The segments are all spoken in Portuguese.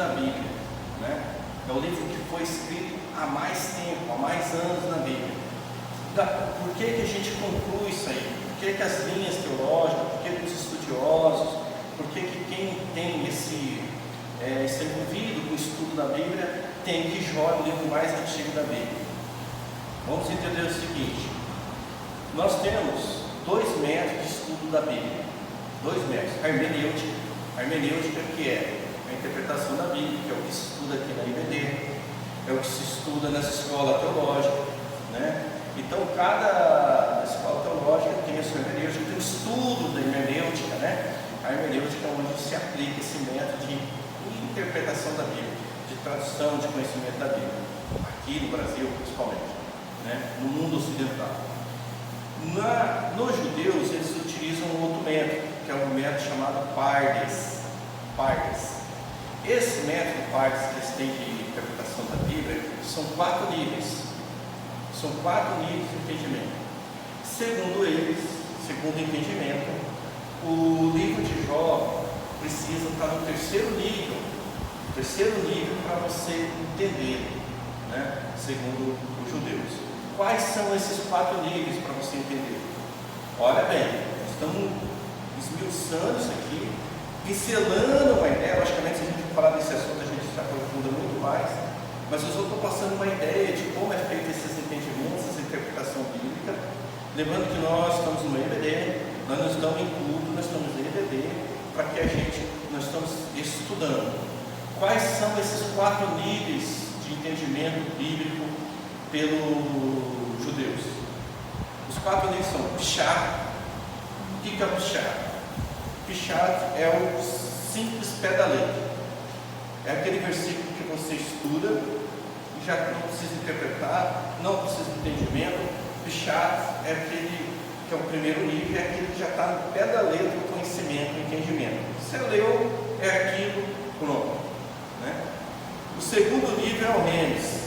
da Bíblia, né? É o livro que foi escrito há mais tempo, há mais anos na Bíblia. Por que a gente conclui isso aí? Por que as linhas teológicas, por que os estudiosos, por que quem tem está envolvido com o estudo da Bíblia tem que Jó é o livro mais antigo da Bíblia? Vamos entender o seguinte: nós temos dois métodos de estudo da Bíblia, dois métodos. A hermenêutica que é a interpretação da Bíblia, que é o que se estuda aqui na IBD, é o que se estuda nas escolas teológicas, né? Então cada escola teológica tem a sua hermenêutica, tem o estudo da hermenêutica, né? A hermenêutica é onde se aplica esse método de interpretação da Bíblia, de tradução, de conhecimento da Bíblia, aqui no Brasil principalmente, né? No mundo ocidental. Nos judeus eles utilizam um outro método, que é um método chamado Pardes. Esse método Pardes que eles têm de interpretação da Bíblia são 4 níveis. São 4 níveis de entendimento. Segundo eles, segundo o entendimento, o livro de Jó precisa estar no terceiro nível para você entender, né? Segundo os judeus. Quais são esses 4 níveis para você entender? Olha bem, estamos esmiuçando isso aqui, pincelando uma ideia. Logicamente, se a gente for falar desse assunto, a gente se aprofunda muito mais, mas eu só estou passando uma ideia de como é feito esses entendimentos, essa interpretação bíblica. Lembrando que nós estamos no EBD, nós não estamos em culto, nós estamos em EBD, para que nós estamos estudando. Quais são esses 4 níveis de entendimento bíblico pelos judeus? Os 4 níveis são Pshat. O que é o Pshat? Pshat é o simples pé da letra. É aquele versículo que você estuda e já não precisa interpretar, não precisa de entendimento. Pshat é aquele que é o primeiro nível, é aquele que já está no pé da letra, o conhecimento, o entendimento. Você leu, é aquilo, pronto, né? O segundo nível é o Remes.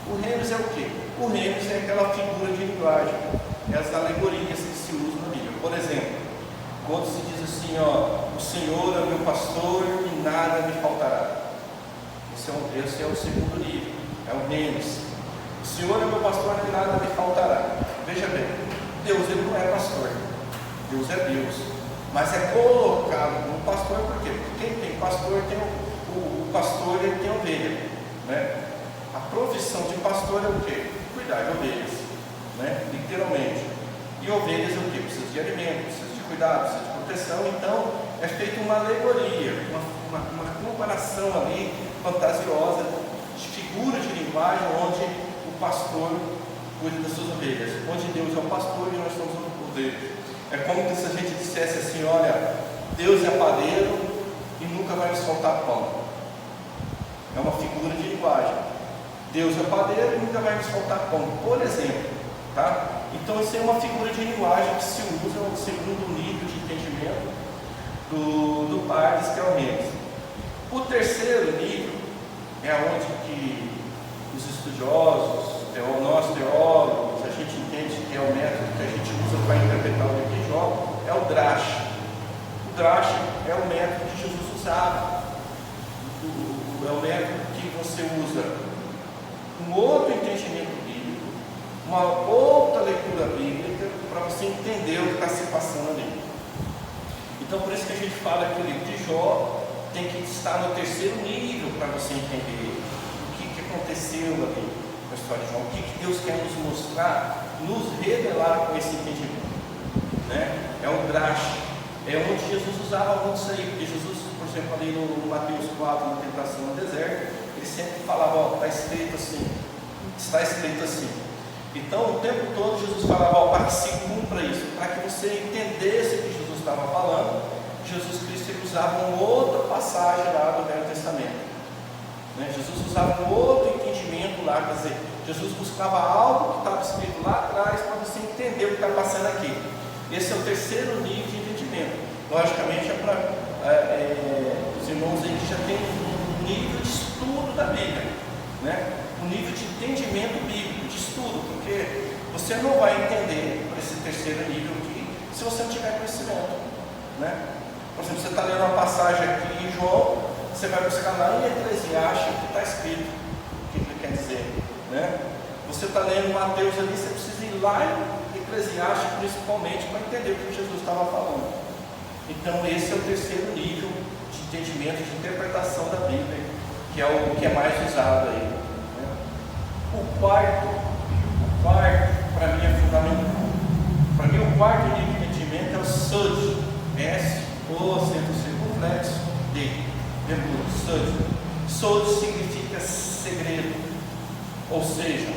O Remes é o quê? O Remes é aquela figura de linguagem, é as alegorias que se usam na Bíblia. Por exemplo, quando se diz assim, o Senhor é meu pastor e nada me faltará. Esse é o segundo nível, é o Remes. O Senhor é meu pastor e nada me faltará. Veja bem, Deus ele não é pastor, Deus é Deus, mas é colocado como pastor. Por quê? Porque quem tem pastor tem o pastor, ele tem ovelha, né? A profissão de pastor é o quê? Cuidar de ovelhas, né? Literalmente. E ovelhas é o quê? Precisa de alimento, precisa de cuidado, precisa de proteção. Então é feita uma alegoria, uma comparação ali fantasiosa, de figura de linguagem, onde o pastor cuida das suas ovelhas, onde Deus é o pastor e nós somos o ovelha. É como se a gente dissesse assim: olha, Deus é padeiro e nunca vai nos faltar pão. É uma figura de linguagem. Deus é padeiro e nunca vai nos faltar pão, por exemplo, tá? Então isso é uma figura de linguagem que se usa no segundo nível de entendimento do Pardes, que é o Remes. O terceiro nível é onde que os estudiosos, nós teólogos, a gente entende que é o método que a gente usa para interpretar o livro de Jó, é o Drash. O Drash é o método que Jesus usava. É o método que você usa um outro entendimento bíblico, uma outra leitura bíblica, para você entender o que está se passando ali. Então, por isso que a gente fala que o livro de Jó tem que estar no terceiro nível para você entender o que aconteceu ali na história de Jó, o que Deus quer nos mostrar, nos revelar com esse entendimento, né? É o Drash, é onde Jesus usava muito isso aí, porque Jesus, por exemplo, ali no Mateus 4, na tentação no deserto, ele sempre falava, está escrito assim, está escrito assim. Então, o tempo todo Jesus falava, para que se cumpra isso, para que você entendesse o que Jesus estava falando. Jesus Cristo ele usava uma outra passagem lá do Velho Testamento, né? Jesus usava um outro entendimento lá, quer dizer, Jesus buscava algo que estava escrito lá atrás para você entender o que está passando aqui. Esse é o terceiro nível de entendimento. Logicamente é para os irmãos aí que já tem um nível de estudo da Bíblia, né? Um nível de entendimento bíblico, de estudo, porque você não vai entender por esse terceiro nível aqui se você não tiver conhecimento, né? Por exemplo, você está lendo uma passagem aqui em João, Você vai buscar lá em Eclesiastes o que está escrito, o que ele quer dizer, né? Você está lendo Mateus ali, você precisa ir lá em Eclesiastes principalmente para entender o que Jesus estava falando. Então esse é o terceiro nível de entendimento, de interpretação da Bíblia, que é o que é mais usado aí, né? O quarto para mim é fundamental. Para mim o quarto nível de entendimento é o Sod, S, O, acento circunflexo, D, demônio, Sod. Sod significa segredo, ou seja,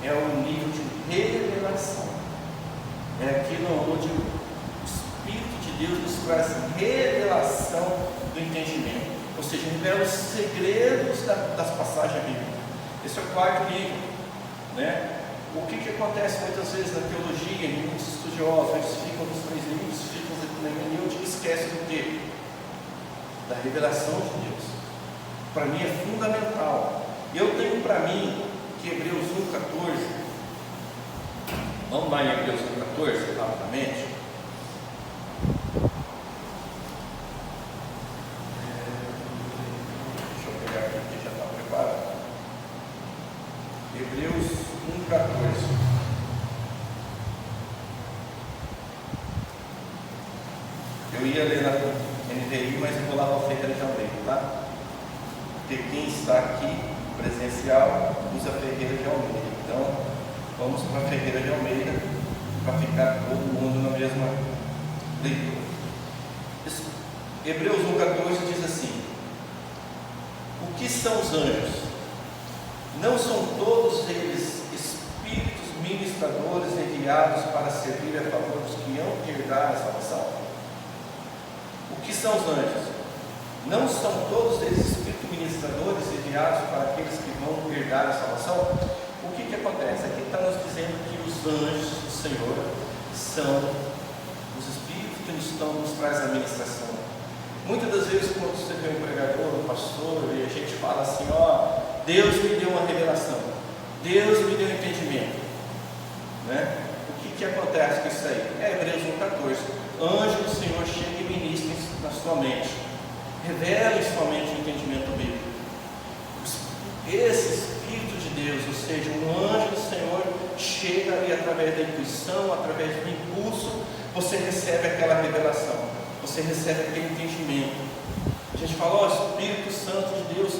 é o nível de revelação. É aquilo onde o Espírito de Deus nos traz revelação do entendimento, ou seja, revela os segredos das passagens bíblicas. Esse é o quarto nível, né? O que acontece muitas vezes na teologia, em muitos estudiosos, eles ficam nos três níveis, ficam na hermenêutica e esquecem do quê? Da revelação de Deus. Para mim é fundamental. Eu tenho para mim que Hebreus 1,14, vamos lá em Hebreus 1,14, rapidamente. Deixa eu pegar aqui que já está preparado. Hebreus 1,14. Eu ia ler na NVI, mas eu vou lá para a Ferreira de Almeida, tá? Porque quem está aqui presencial usa a Ferreira de Almeida. Então, vamos para a Ferreira de Almeida para ficar todo mundo na mesma leitura. Hebreus 1,14 diz assim: o que são os anjos? Não são todos eles espíritos ministradores enviados para servir a favor dos que hão de herdar a salvação? O que são os anjos? Não são todos eles espíritos ministradores enviados para aqueles que vão herdar a salvação? O que acontece? Aqui está nos dizendo que os anjos do Senhor são os espíritos que nos traz a ministração. Muitas das vezes, quando você vê um pregador, um pastor, e a gente fala assim: ó, Deus me deu uma revelação, Deus me deu um entendimento, né? O que acontece com isso aí? É Hebreus 1,14. Anjo do Senhor chega e ministra na sua mente, revela em sua mente o entendimento bíblico. Esse Espírito de Deus, ou seja, um anjo do Senhor chega ali através da intuição, através do impulso, você recebe aquela revelação, você recebe aquele entendimento. A gente fala: ó, Espírito Santo de Deus,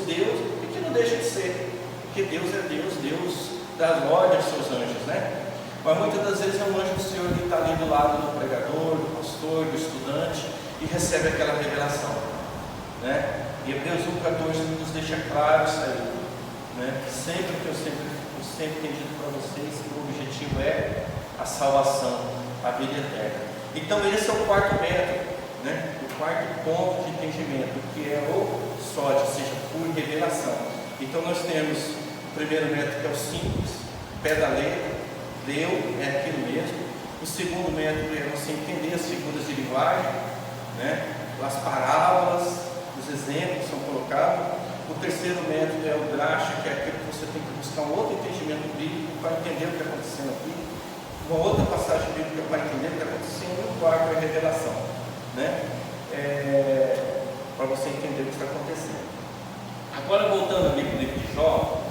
e que não deixa de ser, porque Deus é Deus, Deus dá ordem aos seus anjos, né? Mas muitas das vezes é um anjo do Senhor que está ali do lado do pregador, do pastor, do estudante, e recebe aquela revelação, né? E Hebreus 1,14 nos deixa claro isso aí, né? Sempre que eu sempre tenho dito para vocês que o objetivo é a salvação, a vida eterna. Então esse é o quarto método, né? O quarto ponto de entendimento, que é o SOD, ou seja, por revelação. Então nós temos o primeiro método, que é o simples, pé da letra, deu, é aquilo mesmo. O segundo método é você entender as figuras de linguagem, né? As parábolas, os exemplos são colocados. O terceiro método é o dracha, que é aquilo que você tem que buscar um outro entendimento bíblico para entender o que está acontecendo aqui, uma outra passagem bíblica para entender o que está acontecendo, e o quarto é a revelação, né? Para você entender o que está acontecendo. Agora, voltando ali para o livro de Jó,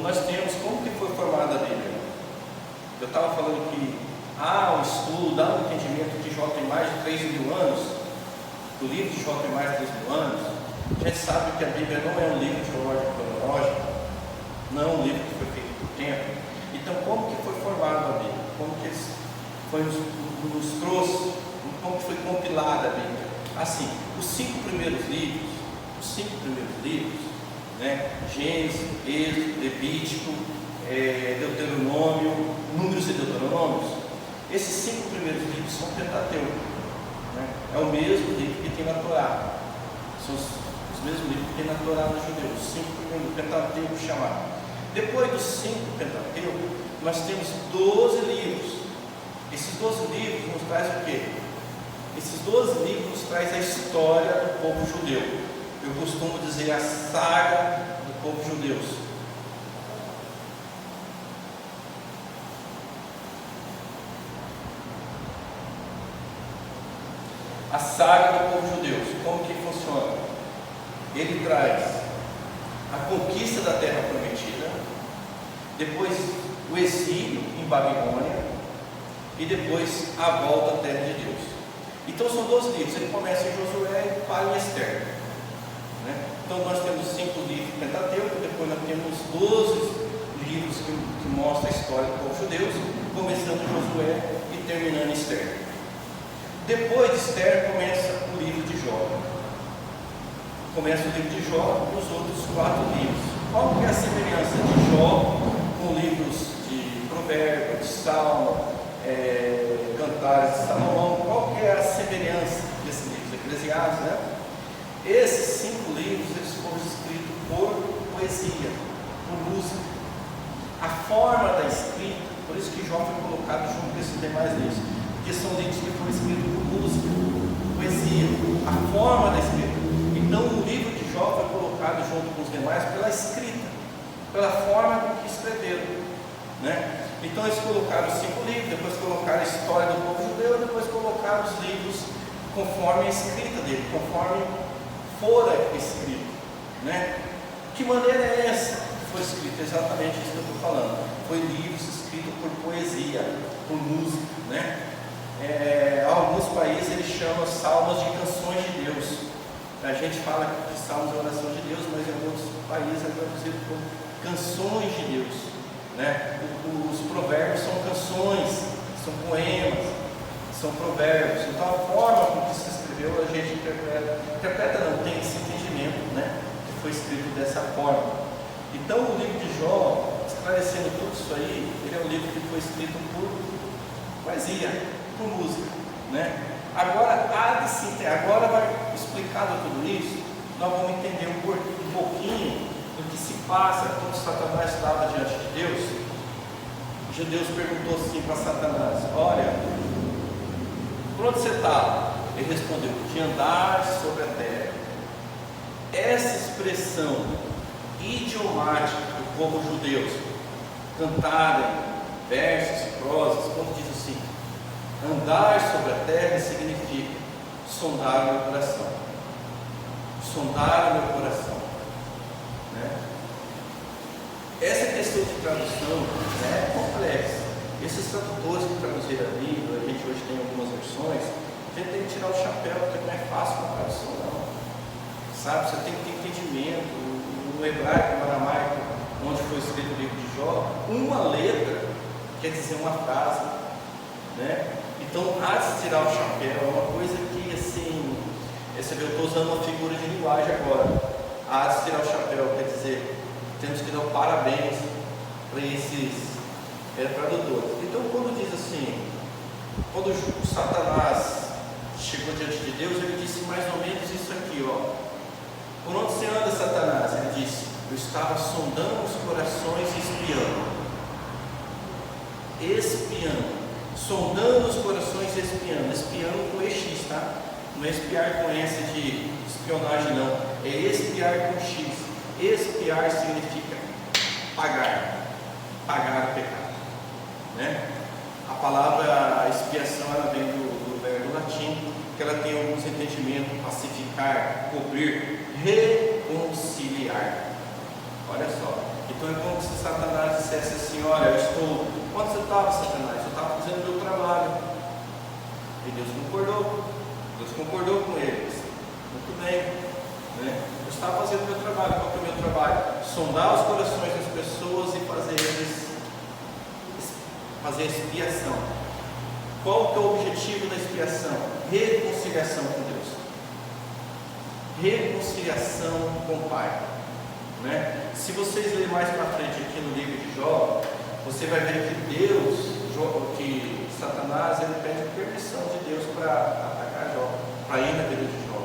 nós temos como que foi formada a Bíblia. Eu estava falando que há um estudo, há um entendimento que Jó tem mais de 3.000 anos, o livro de Jó tem mais de 3.000 anos. A gente sabe que a Bíblia não é um livro de ordem cronológica, não é um livro que foi feito por tempo. Então, como que foi formada a Bíblia? Como que nos trouxe, como que foi compilada a Bíblia? Assim, os cinco primeiros livros, né? Gênesis, Êxodo, Levítico, Deuteronômio, Números e Deuteronômios, esses 5 primeiros livros são Pentateuco, né? É o mesmo livro que tem na Torá, são os mesmos livros que tem na Torá nos judeus, os 5 primeiros, Pentateuco chamado. Depois dos 5 Pentateuco, nós temos 12 livros. Esses 12 livros nos traz o quê? Esses 12 livros nos traz a história do povo judeu. Eu costumo dizer a saga do povo judeu. A saga do povo judeu. Como que funciona? ele traz a conquista da terra prometida, depois o exílio em Babilônia e depois a volta à terra de Deus. Então são 12 livros, ele começa em Josué e para em Esther, né? Então nós temos 5 livros do Pentateuco, depois nós temos 12 livros que mostram a história do povo judeu, começando em Josué e terminando em Esther. Depois de Esther começa o livro de Jó. Começa o livro de Jó e os outros 4 livros. Qual que é a semelhança de Jó com livros de Provérbios, de Salmo, Cantares de Salomão? Qual que é a semelhança desses livros? Eclesiastes, né? Esses 5 livros eles foram escritos por poesia, por música. A forma da escrita, por isso que Jó foi colocado junto com esses demais livros, porque são livros que foram escritos por música, poesia, a forma da escrita. Então o livro de Jó foi colocado junto com os demais pela escrita, pela forma com que escreveram, né? Então eles colocaram os 5 livros, depois colocaram a história do povo judeu, depois colocaram os livros conforme a escrita dele, conforme fora escrito, né? Que maneira é essa que foi escrita? Exatamente isso que eu estou falando. Foi livros escritos por poesia, por música, né? Alguns países eles chamam salmos de canções de Deus. A gente fala que salmos é oração de Deus, mas em alguns países é traduzido como canções de Deus, né? Os provérbios são canções, são poemas, são provérbios. Então a forma com que se escreveu a gente interpreta não, tem esse entendimento, né? Que foi escrito dessa forma. Então o livro de Jó, esclarecendo tudo isso aí, ele é um livro que foi escrito por poesia, por música, né? Agora vai explicado tudo isso, nós vamos entender um pouquinho do que se passa quando Satanás estava diante de Deus. Deus perguntou assim para Satanás: olha, por onde você está? Ele respondeu: de andar sobre a terra. Essa expressão idiomática do povo judeu, cantarem versos e prosas, como diz assim, andar sobre a terra significa sondar o meu coração. Sondar o meu coração, né? Essa questão de tradução é complexa. Esses tradutores que traduziram a Bíblia, a gente hoje tem algumas versões, a gente tem que tirar o chapéu, porque não é fácil uma tradução, não. Sabe, você tem que ter entendimento. No hebraico, no aramaico, onde foi escrito o livro de Jó, uma letra quer dizer uma frase, né? Então, há de se tirar o chapéu, é uma coisa que, assim, você vê, eu estou usando uma figura de linguagem agora. Há de se tirar o chapéu, quer dizer, temos que dar um parabéns para esses tradutores. Então, quando diz assim, quando Satanás chegou diante de Deus, ele disse mais ou menos isso aqui, ó. Por onde você anda, Satanás? Ele disse: eu estava sondando os corações e espiando, sondando os corações e espiando com EX, tá? Não é espiar com S de espionagem, não, é espiar com X. Espiar significa pagar o pecado, né? A palavra expiação, ela vem do verbo latim, que ela tem alguns entendimentos: pacificar, cobrir, reconciliar. Olha só, então é como se Satanás dissesse assim: olha, eu estou, onde você estava, Satanás? Eu estava fazendo o meu trabalho. E Deus concordou com eles. Muito bem, né? Eu estava fazendo o meu trabalho. Qual que é o meu trabalho? Sondar os corações das pessoas e fazer expiação. Qual que é o objetivo da expiação? Reconciliação com Deus, reconciliação com o Pai, né? Se vocês lerem mais para frente aqui no livro de Jó, você vai ver que Satanás, ele pede permissão de Deus para atacar Jó, para ir na vida de Jó.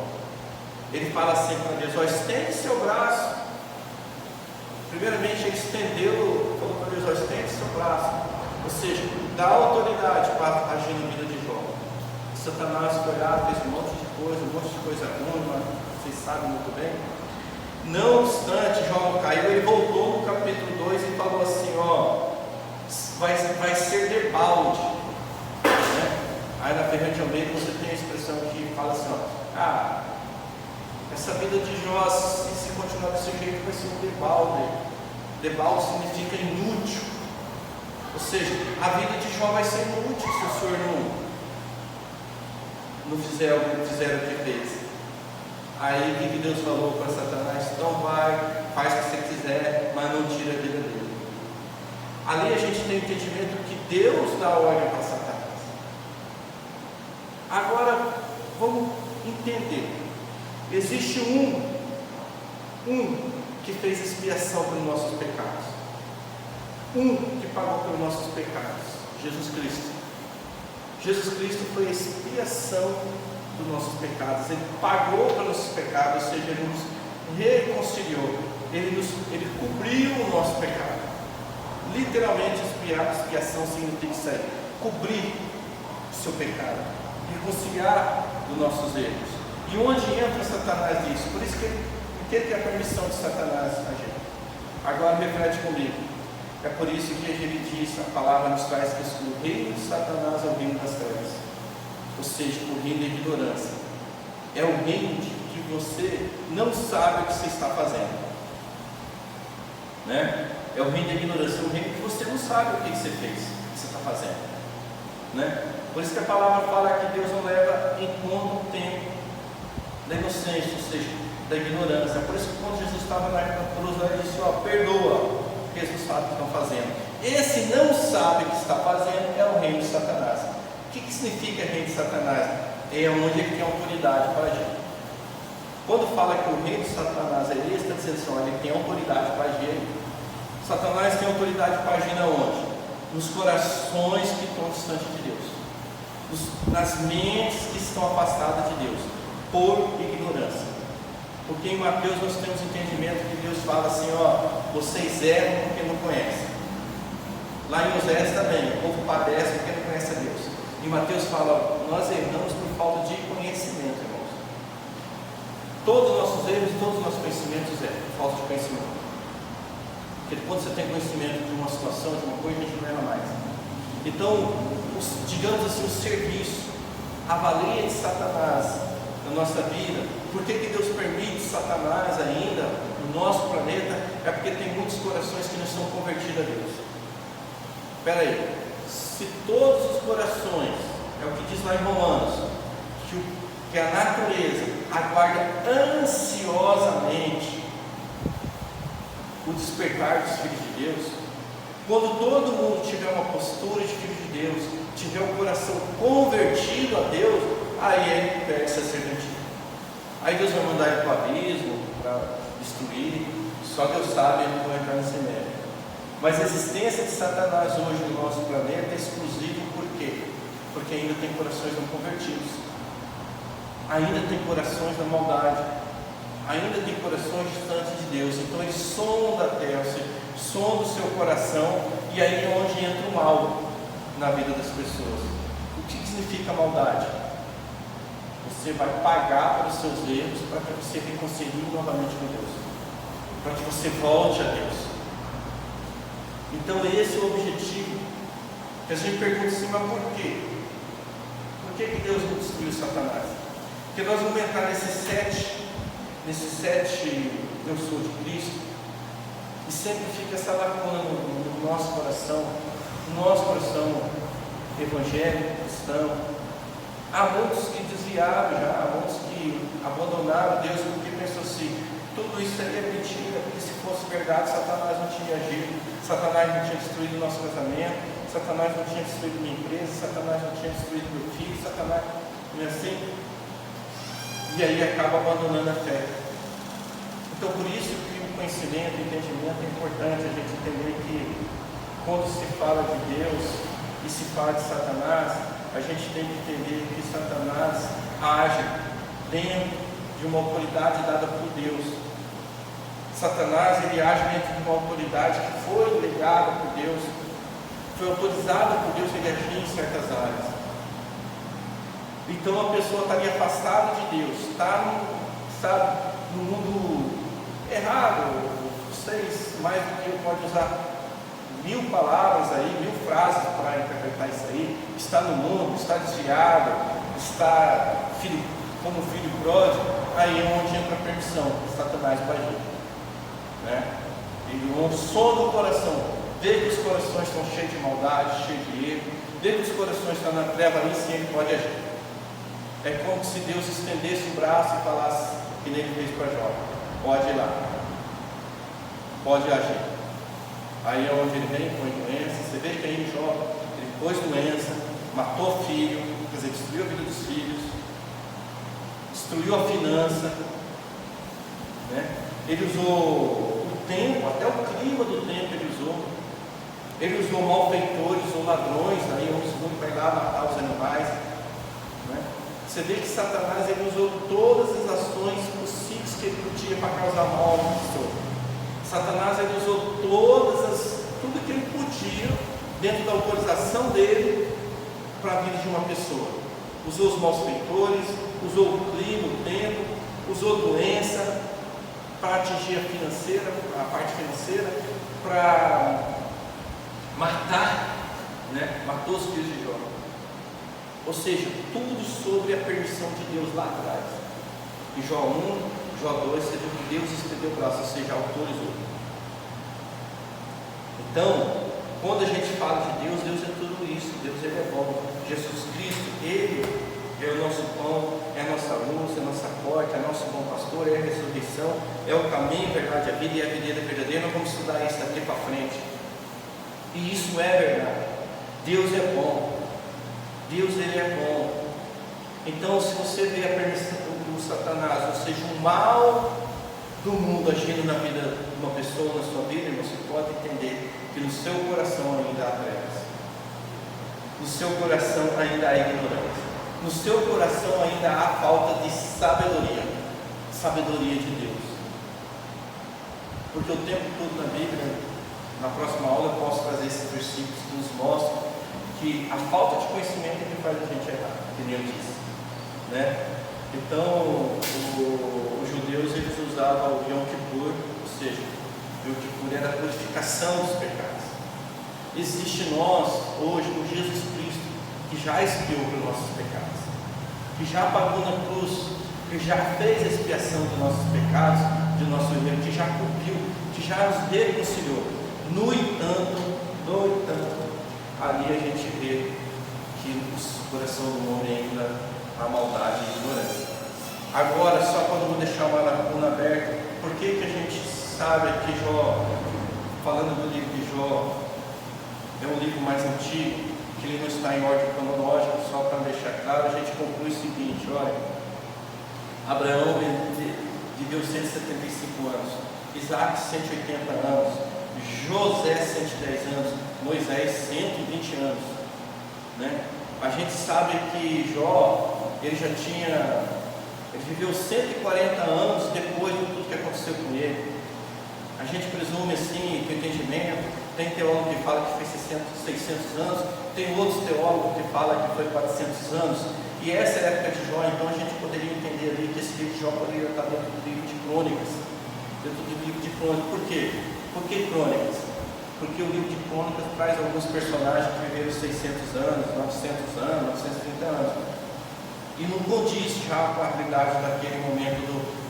Ele fala assim para Deus: ó, estende seu braço. Primeiramente ele estendeu, falou para Deus: ó, estende seu braço, ou seja, dá autoridade para agir na vida de Jó. Satanás foi lá, fez um monte de coisa ruim, mas vocês sabem muito bem. Não obstante, Jó não caiu, ele voltou no capítulo 2 e falou assim: ó, vai ser debalde, né? Aí na Ferreira de Almeida você tem a expressão que fala assim: ó, Essa vida de Jó, se continuar desse jeito, vai ser um debalde. Debalde significa inútil. Ou seja, a vida de Jó vai ser inútil se o Senhor não fizer o que fez. Aí o que Deus falou para Satanás? Então vai, faz o que você quiser, mas não tira a vida dele. Ali a gente tem o entendimento que Deus dá ordem para Satanás. Agora, vamos entender. Existe um que fez expiação pelos nossos pecados. Um que pagou pelos nossos pecados. Jesus Cristo. Jesus Cristo foi a expiação dos nossos pecados. Ele pagou pelos nossos pecados, ou seja, Ele nos reconciliou. Ele cobriu o nosso pecado. Literalmente, expiação significa isso aí. Cobrir o seu pecado. Reconciliar os nossos erros. E onde entra Satanás nisso? Por isso que ele tem a permissão de Satanás agir. Agora reflete comigo. É por isso que ele diz, a palavra nos traz que o reino de Satanás é o reino das trevas. Ou seja, o reino da ignorância. É o reino de que você não sabe o que você está fazendo. Né? É o reino da ignorância, é o reino que você não sabe o que você fez, o que você está fazendo. Né? Por isso que a palavra fala que Deus não leva em conta o tempo da inocência, ou seja, da ignorância. Por isso que quando Jesus estava na cruz, ele disse, perdoa, porque eles não sabem o que estão fazendo. Esse não sabe o que está fazendo é o reino de Satanás. O que significa reino de Satanás? É onde ele tem autoridade para agir. Quando fala que o reino de Satanás é esse, está dizendo assim, ele tem autoridade para agir. Satanás tem autoridade para agir aonde? Nos corações que estão distantes de Deus. Nas mentes que estão afastadas de Deus. Por ignorância. Porque em Mateus nós temos entendimento que Deus fala assim, vocês erram porque não conhecem. Lá em Oséias também, o povo padece porque não conhece a Deus. Em Mateus fala, nós erramos por falta de conhecimento, irmãos. Todos os nossos erros, todos os nossos conhecimentos por falta de conhecimento. Porque quando você tem conhecimento de uma situação, de uma coisa, a gente não erra mais. Então, digamos assim, o serviço, a valia de Satanás na nossa vida. Por que Deus permite Satanás ainda no nosso planeta? É porque tem muitos corações que não são convertidos a Deus. Espera aí, se todos os corações, é o que diz lá em Romanos, que a natureza aguarda ansiosamente o despertar dos filhos de Deus, quando todo mundo tiver uma postura de filho de Deus, tiver o coração convertido a Deus, aí ele perde essa serventia. Aí Deus vai mandar ele para o abismo, para destruir, só Deus sabe, ele não vai entrar nesse mérito. Mas a existência de Satanás hoje no nosso planeta é exclusiva, por quê? Porque ainda tem corações não convertidos, ainda tem corações da maldade, ainda tem corações distantes de Deus. Então ele sonda a terra, sonda o seu coração, e aí é onde entra o mal na vida das pessoas. O que significa maldade? Você vai pagar pelos seus erros para que você reconcilie novamente com Deus, para que você volte a Deus. Então esse é o objetivo. Que a gente pergunta assim, mas por quê? Por que Deus não destruiu Satanás? Porque nós vamos entrar nesses sete eu sou de Cristo, e sempre fica essa lacuna no nosso coração evangélico, cristão. Há muitos que desviaram já, há muitos que abandonaram Deus porque pensou assim, tudo isso aí é mentira, porque se fosse verdade, Satanás não tinha agido, Satanás não tinha destruído o nosso casamento, Satanás não tinha destruído minha empresa, Satanás não tinha destruído meu filho, Satanás, não é assim? E aí acaba abandonando a fé. Então por isso que o conhecimento, o entendimento é importante, a gente entender que quando se fala de Deus e se fala de Satanás, a gente tem que entender que Satanás age dentro de uma autoridade dada por Deus. Satanás, ele age dentro de uma autoridade que foi legada por Deus, foi autorizada por Deus ele agir em certas áreas. Então a pessoa está ali afastada de Deus, está no mundo errado. Vocês, mais do que eu, pode usar 1000 palavras aí, 1000 frases para interpretar isso aí. Está no mundo, está desviado, está como filho pródigo. aí é onde entra a permissão de Satanás para agir, né? Ele sonda o coração, vê que os corações estão cheios de maldade, cheios de erro, vê que os corações estão na treva ali, sim, ele pode agir. É como se Deus estendesse o braço e falasse, que nem ele fez para Jó: pode ir lá, pode agir. Aí é onde ele vem, põe doença. Você vê que aí Jó, ele pôs doença, matou filho, quer dizer, destruiu a vida dos filhos, destruiu a finança, né? Ele usou o tempo, até o clima do tempo ele usou. Ele usou malfeitores, usou ladrões, aí uns vai lá matar os animais, né? Você vê que Satanás ele usou todas as ações possíveis que ele podia para causar mal à pessoa. Satanás ele usou tudo que ele podia, dentro da autorização dele, para a vida de uma pessoa. Usou os malfeitores, usou o clima, o tempo, usou doença para atingir a parte financeira, para matar, né? Matou os filhos de Jó. Ou seja, tudo sobre a permissão de Deus lá atrás. Em Jó 1, Jó 2, você viu que Deus estendeu o braço, ou seja, autorizou. Então, quando a gente fala de Deus, Deus é tudo isso. Deus ele é bom. Jesus Cristo, Ele é o nosso pão, é a nossa luz, é a nossa porta, é o nosso bom pastor, é a ressurreição, é o caminho, a verdade, a vida e a videira verdadeira. Nós vamos estudar isso daqui para frente. E isso é verdade. Deus é bom. Deus ele é bom. Então, se você vê a permissão do Satanás, ou seja, o mal do mundo agindo na vida de uma pessoa, na sua vida, você pode entender que no seu coração ainda há trevas, no seu coração ainda há ignorância, no seu coração ainda há falta de sabedoria de Deus. Porque o tempo todo na Bíblia, na próxima aula eu posso trazer esses versículos que nos mostram que a falta de conhecimento é que faz a gente errar, que nem eu disse, né? Então, os judeus eles usavam o Yom Kippur, ou seja, o Yom Kippur era a purificação dos pecados. Existe nós, hoje, o Jesus Cristo, que já expiou pelos nossos pecados, que já pagou na cruz, que já fez a expiação dos nossos pecados, do nosso erro, que já cumpriu, que já nos reconciliou. No entanto, ali a gente vê que no coração do homem ainda há maldade e ignorância. Agora, só quando eu vou deixar uma lacuna aberta, por que a gente sabe que Jó, falando do livro de Jó, é um livro mais antigo, que ele não está em ordem cronológica, só para deixar claro, a gente conclui o seguinte: olha, Abraão viveu 175 anos, Isaac 180 anos, José 110 anos, Moisés 120 anos, né? A gente sabe que Jó, ele viveu 140 anos depois de tudo que aconteceu com ele. A gente presume assim, que o entendimento, tem teólogo que fala que foi 600 anos, tem outros teólogos que falam que foi 400 anos, e essa é a época de Jó. Então a gente poderia entender ali que esse livro de Jó poderia estar dentro do livro de Crônicas, Por quê? Por que Crônicas? Porque o livro de Crônicas traz alguns personagens que viveram 600 anos, 900 anos, 930 anos, e não condiz já com a realidade daquele momento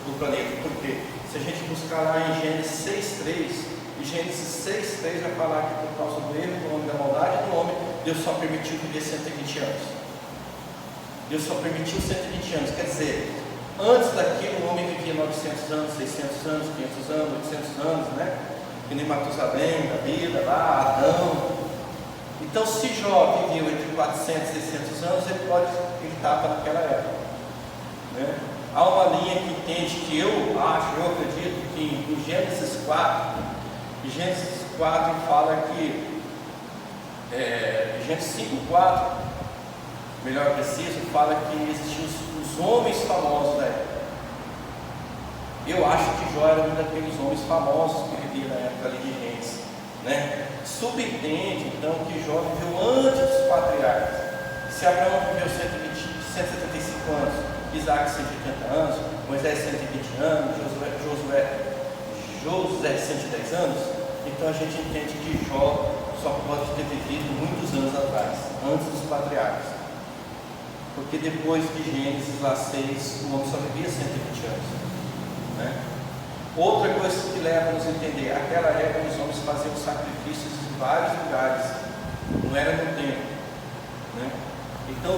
do planeta. Por quê? Se a gente buscar lá em Gênesis 6:3, e Gênesis 6:3 vai falar que por causa do erro do homem, da maldade do homem, Deus só permitiu viver 120 anos. Deus só permitiu 120 anos, quer dizer, antes daquilo o homem vivia 900 anos, 600 anos, 500 anos, 800 anos, né? Que nem Matusalém, da vida, lá, Adão. Então, se Jó viveu entre 400 e 600 anos, ele estava naquela época, né? Há uma linha que entende, que eu acredito, que em Gênesis 4 fala que, Gênesis 5:4, melhor preciso, fala que existiam os homens famosos da época. Eu acho que Jó era um daqueles homens famosos que vivia na época ali de Gênesis, né? Subentende então que Jó viveu antes dos patriarcas. Se Abraão viveu 175 anos, Isaac 180 anos, Moisés 120 anos, José 110 anos, então a gente entende que Jó só pode ter vivido muitos anos atrás, antes dos patriarcas. Porque depois de Gênesis lá 6, o homem só vivia 120 anos. Né? Outra coisa que leva a nos entender, aquela época os homens faziam sacrifícios em vários lugares, não era no templo. Né? Então,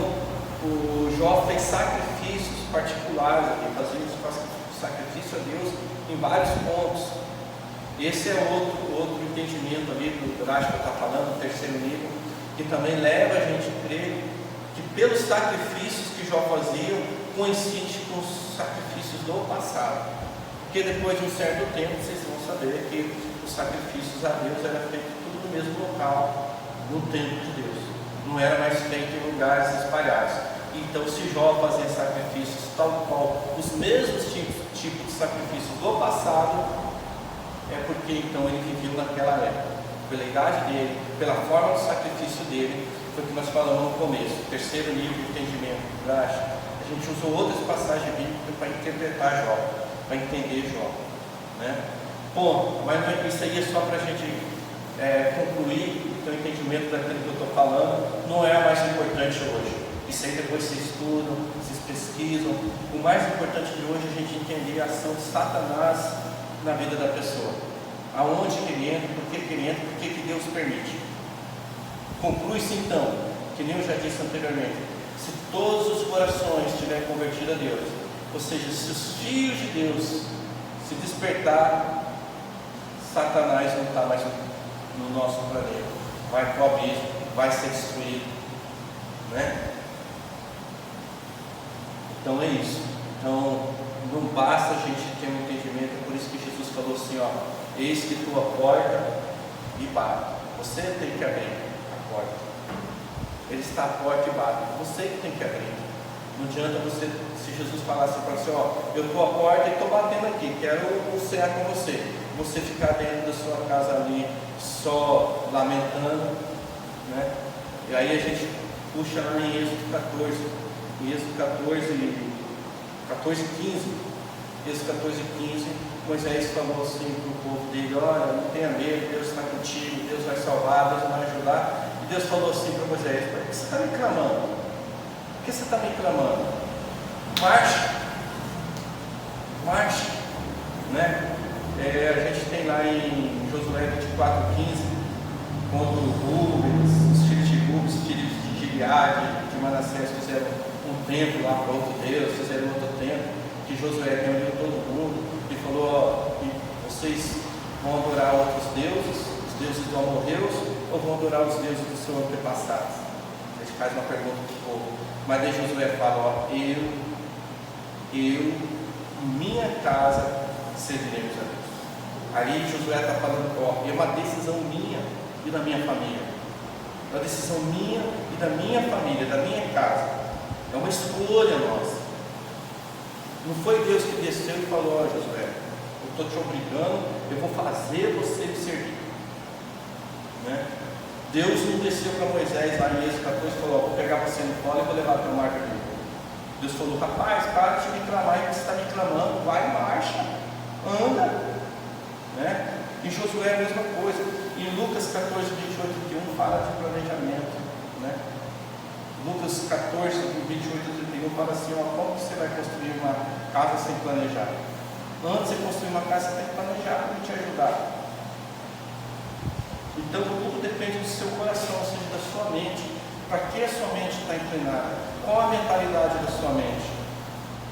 o Jó fez sacrifícios particulares, fazia sacrifício a Deus em vários pontos. Esse é outro entendimento ali do Drástico que está falando, o terceiro nível, que também leva a gente a crer que pelos sacrifícios que Jó fazia, coincide com os sacrifícios do passado. Porque depois de um certo tempo, vocês vão saber que os sacrifícios a Deus eram feitos tudo no mesmo local, no templo de Deus. Não era mais feito em lugares espalhados. Então, se Jó fazia sacrifícios tal qual os mesmos tipos de sacrifícios do passado, é porque então ele viveu naquela época. Pela idade dele, pela forma do sacrifício dele, foi o que nós falamos no começo. O terceiro nível de entendimento, a gente usou outras passagens bíblicas para interpretar Jó, para entender Jó. Né? Bom, mas isso aí é só para a gente concluir o entendimento daquilo que eu estou falando. Não é o mais importante hoje. Isso aí depois vocês estudam, vocês pesquisam. O mais importante de hoje é a gente entender a ação de Satanás na vida da pessoa. Aonde que ele entra, por que ele entra, por que Deus permite. Conclui-se então, que nem eu já disse anteriormente, se todos os corações estiverem convertidos a Deus, ou seja, se os filhos de Deus se despertar, Satanás não está mais no nosso planeta, vai para o abismo, vai ser destruído, né? Então é isso. Então não basta a gente ter um entendimento, é por isso que Jesus falou assim, ó, eis que tua porta e bate. Você tem que abrir a porta. Ele está à porta e bate. Você que tem que abrir. Não adianta você, se Jesus falasse para você, ó, eu estou à porta e estou batendo aqui, quero cear com você. Você ficar dentro da sua casa ali, só lamentando, né? E aí a gente puxa lá em Êxodo 14, Êxodo 14, 15, Moisés falou assim para o povo dele, olha, não tenha medo, Deus está contigo, Deus vai salvar, Deus vai ajudar. E Deus falou assim para Moisés, por que você está me clamando? Por que você está me clamando? Marche, né? A gente tem lá em Josué 24:15, quando Rubens, os filhos de Rubens, os filhos de Gileade, de Manassés fizeram um templo lá para outro Deus, fizeram outro templo, que Josué reuniu todo mundo e falou, ó, vocês vão adorar outros deuses, os deuses do amorreus, ou vão adorar os deuses dos seus antepassados? A gente faz uma pergunta para o povo, mas daí Josué fala, ó, eu, minha casa, serviremos a Deus. Aí Josué está falando, ó, é uma decisão minha e da minha família, é uma decisão minha e da minha família, da minha casa, é uma escolha nossa. Não foi Deus que desceu e falou, ó Josué, eu estou te obrigando, eu vou fazer você me servir, né? Deus não desceu para Moisés lá em Êxodo 14 e falou, ó, vou pegar você no colo e vou levar para o mar vermelho. Deus falou, rapaz, para de me clamar, e você está me clamando, vai, marcha, anda, né? Em Josué é a mesma coisa. Em Lucas 14, 28 e 31 fala de planejamento, né? Lucas 14, 28 e 31 fala assim, ó, como você vai construir uma casa sem planejar? Antes de construir uma casa, você tem que planejar para te ajudar. Então tudo depende do seu coração, ou seja, da sua mente. Para que a sua mente está inclinada? Qual a mentalidade da sua mente?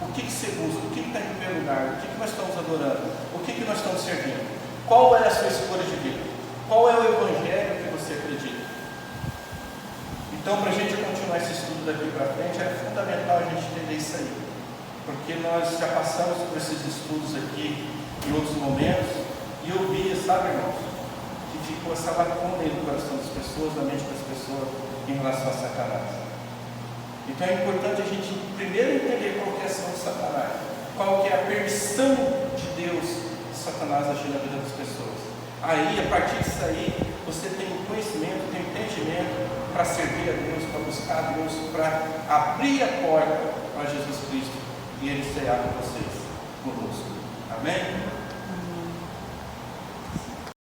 O que você busca? O que está em primeiro lugar? O que nós estamos adorando? O que nós estamos servindo? Qual é a sua escolha de vida? Qual é o evangelho que você acredita? Então, para a gente continuar esse estudo daqui para frente, é fundamental a gente entender isso aí. Porque nós já passamos por esses estudos aqui em outros momentos, e eu via, sabe, irmãos, que ficou essa lacuna no coração das pessoas, na mente das pessoas, em relação a Satanás. Então é importante a gente primeiro entender qual que é a ação de Satanás, qual que é a permissão de Deus de Satanás agir na vida das pessoas. Aí, a partir disso aí, você tem o conhecimento, tem o entendimento para servir a Deus, para buscar a Deus, para abrir a porta para Jesus Cristo e Ele cear com vocês, conosco. Amém?